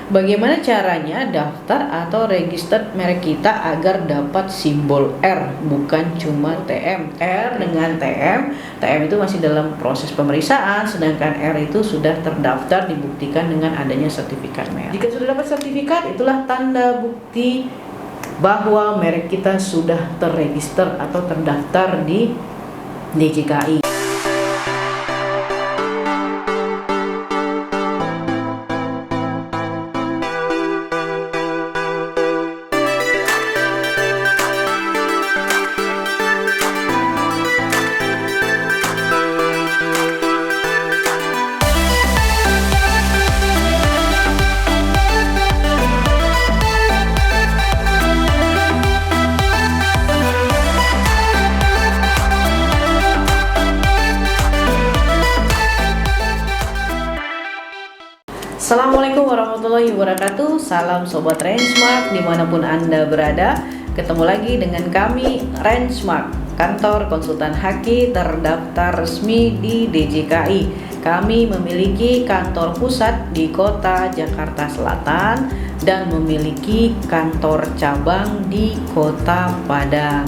Bagaimana caranya daftar atau register merek kita agar dapat simbol R, bukan cuma TM. R dengan TM itu masih dalam proses pemeriksaan, sedangkan R itu sudah terdaftar, dibuktikan dengan adanya sertifikat merek. Jika sudah dapat sertifikat, itulah tanda bukti bahwa merek kita sudah terregister atau terdaftar di DJKI. Assalamualaikum warahmatullahi wabarakatuh. Salam Sobat Rangemark dimanapun Anda berada. Ketemu lagi dengan kami Rangemark, kantor konsultan haki terdaftar resmi di DJKI. Kami memiliki kantor pusat di kota Jakarta Selatan dan memiliki kantor cabang di kota Padang.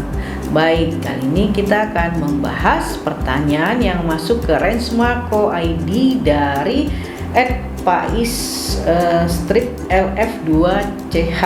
Baik, kali ini kita akan membahas pertanyaan yang masuk ke Rangemark Co.id dari Pais strip LF2CH.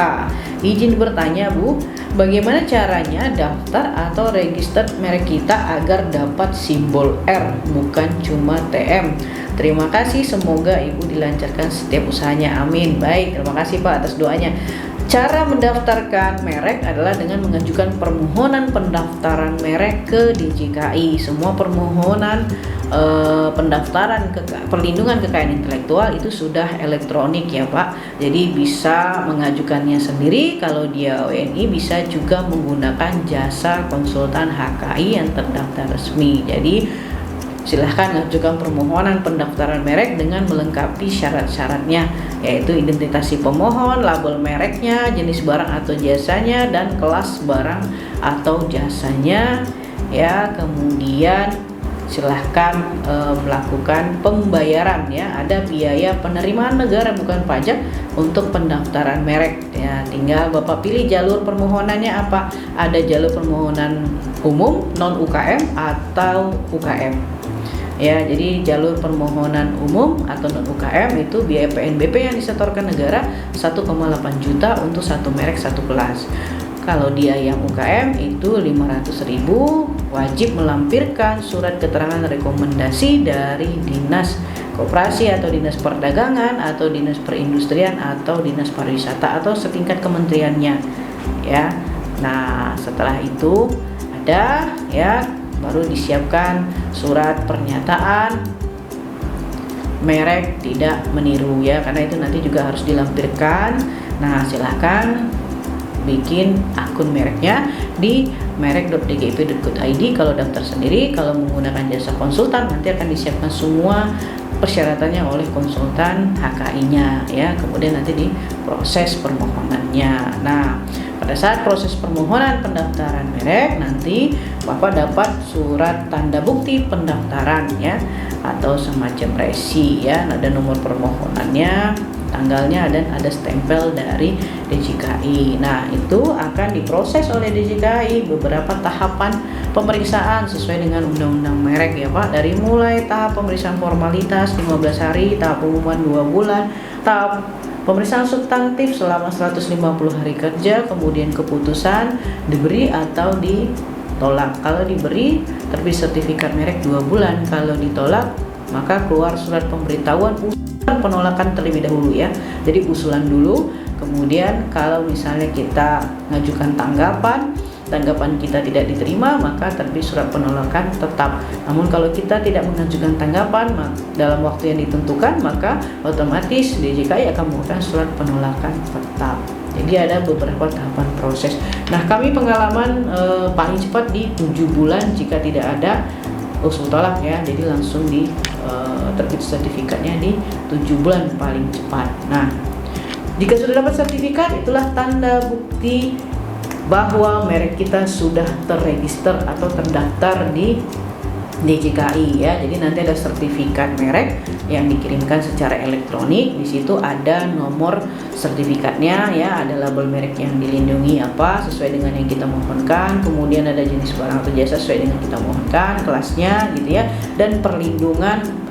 Izin bertanya Bu, bagaimana caranya daftar atau register merek kita agar dapat simbol R, bukan cuma TM? Terima kasih, semoga Ibu dilancarkan setiap usahanya, amin. Baik, terima kasih Pak atas doanya. Cara mendaftarkan merek adalah dengan mengajukan permohonan pendaftaran merek ke DJKI. Semua permohonan pendaftaran perlindungan kekayaan intelektual itu sudah elektronik ya Pak. Jadi bisa mengajukannya sendiri. Kalau dia WNI bisa juga menggunakan jasa konsultan HKI yang terdaftar resmi. Jadi silahkan ajukan permohonan pendaftaran merek dengan melengkapi syarat-syaratnya, yaitu identitas si pemohon, label mereknya, jenis barang atau jasanya, dan kelas barang atau jasanya ya. Kemudian silahkan melakukan pembayaran ya. Ada biaya penerimaan negara bukan pajak untuk pendaftaran merek ya. Tinggal Bapak pilih jalur permohonannya apa. Ada jalur permohonan umum, non UKM atau UKM ya. Jadi jalur permohonan umum atau non UKM itu biaya PNBP yang disetorkan negara 1,8 juta untuk satu merek satu kelas. Kalau dia yang UKM itu 500.000, wajib melampirkan surat keterangan rekomendasi dari Dinas Koperasi atau Dinas Perdagangan atau Dinas Perindustrian atau Dinas Pariwisata atau setingkat kementeriannya ya. Nah, setelah itu ada ya, baru disiapkan surat pernyataan merek tidak meniru ya, karena itu nanti juga harus dilampirkan. Nah, silahkan bikin akun mereknya di merek.dgip.go.id kalau daftar sendiri. Kalau menggunakan jasa konsultan nanti akan disiapkan semua persyaratannya oleh konsultan HKI-nya ya. Kemudian nanti diproses permohonannya. Nah, pada saat proses permohonan pendaftaran merek nanti Bapak dapat surat tanda bukti pendaftaran ya, atau semacam resi ya. Ada nomor permohonannya, tanggalnya, dan ada stempel dari DJKI. Nah, itu akan diproses oleh DJKI beberapa tahapan pemeriksaan sesuai dengan undang-undang merek ya Pak. Dari mulai tahap pemeriksaan formalitas 15 hari, tahap pengumuman 2 bulan, tahap pemeriksaan substantif selama 150 hari kerja, kemudian keputusan diberi atau ditolak. Kalau diberi, terbit sertifikat merek 2 bulan. Kalau ditolak, maka keluar surat pemberitahuan penolakan terlebih dahulu ya. Jadi usulan dulu, kemudian kalau misalnya kita ngajukan tanggapan kita tidak diterima, maka terbit surat penolakan tetap. Namun kalau kita tidak mengajukan tanggapan dalam waktu yang ditentukan, maka otomatis DJKI akan mengeluarkan surat penolakan tetap. Jadi ada beberapa tahapan proses. Nah, kami pengalaman paling cepat di 7 bulan jika tidak ada usul tolak ya. Jadi langsung terbit sertifikatnya di 7 bulan paling cepat. Nah, jika sudah dapat sertifikat, itulah tanda bukti bahwa merek kita sudah terregister atau terdaftar di DJKI ya. Jadi nanti ada sertifikat merek yang dikirimkan secara elektronik. Di situ ada nomor sertifikatnya ya, ada label merek yang dilindungi apa sesuai dengan yang kita mohonkan. Kemudian ada jenis barang atau jasa sesuai dengan kita mohonkan, kelasnya gitu ya, dan perlindungan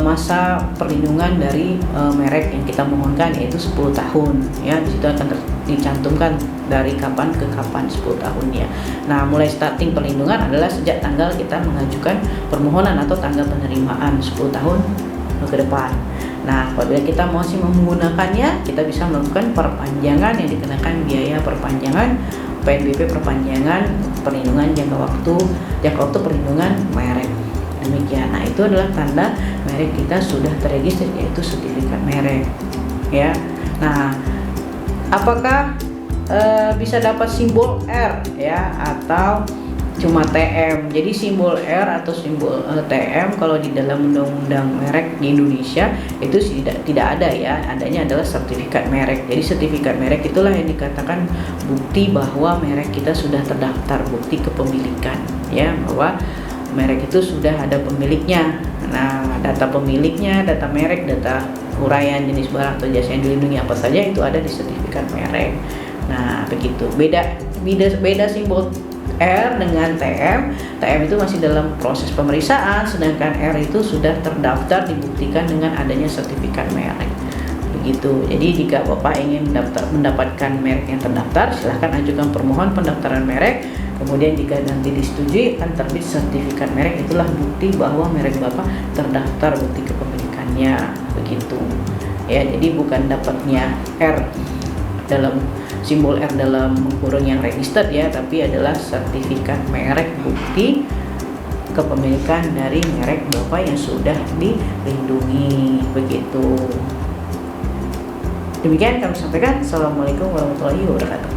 masa perlindungan dari merek yang kita mohonkan yaitu 10 tahun ya. Di situ akan dicantumkan dari kapan ke kapan 10 tahunnya. Nah, mulai starting perlindungan adalah sejak tanggal kita mengajukan permohonan atau tanggal penerimaan 10 tahun ke depan. Nah, apabila kita masih menggunakannya, kita bisa melakukan perpanjangan yang dikenakan biaya perpanjangan PNBP, perpanjangan perlindungan jangka waktu perlindungan merek. Demikian. Nah, itu adalah tanda merek kita sudah terregister, yaitu sertifikat merek ya. Nah, apakah bisa dapat simbol R ya atau cuma TM? Jadi simbol R atau simbol TM kalau di dalam undang-undang merek di Indonesia itu tidak ada ya. Adanya adalah sertifikat merek. Jadi sertifikat merek itulah yang dikatakan bukti bahwa merek kita sudah terdaftar, bukti kepemilikan ya, bahwa merek itu sudah ada pemiliknya. Nah, data pemiliknya, data merek, data uraian jenis barang atau jasa yang dilindungi apa saja itu ada di sertifikat merek. Nah, begitu. Beda simbol R dengan TM. TM itu masih dalam proses pemeriksaan, sedangkan R itu sudah terdaftar, dibuktikan dengan adanya sertifikat merek. Begitu. Jadi jika Bapak ingin mendapatkan merek yang terdaftar, silahkan ajukan permohonan pendaftaran merek. Kemudian jika nanti disetujui akan terbit sertifikat merek, itulah bukti bahwa merek Bapak terdaftar, bukti kepemilikannya. Begitu. Ya, jadi bukan dapatnya R dalam simbol R dalam kurung yang registered ya, tapi adalah sertifikat merek, bukti kepemilikan dari merek Bapak yang sudah dilindungi. Begitu. Demikian kami sampaikan. Assalamualaikum warahmatullahi wabarakatuh.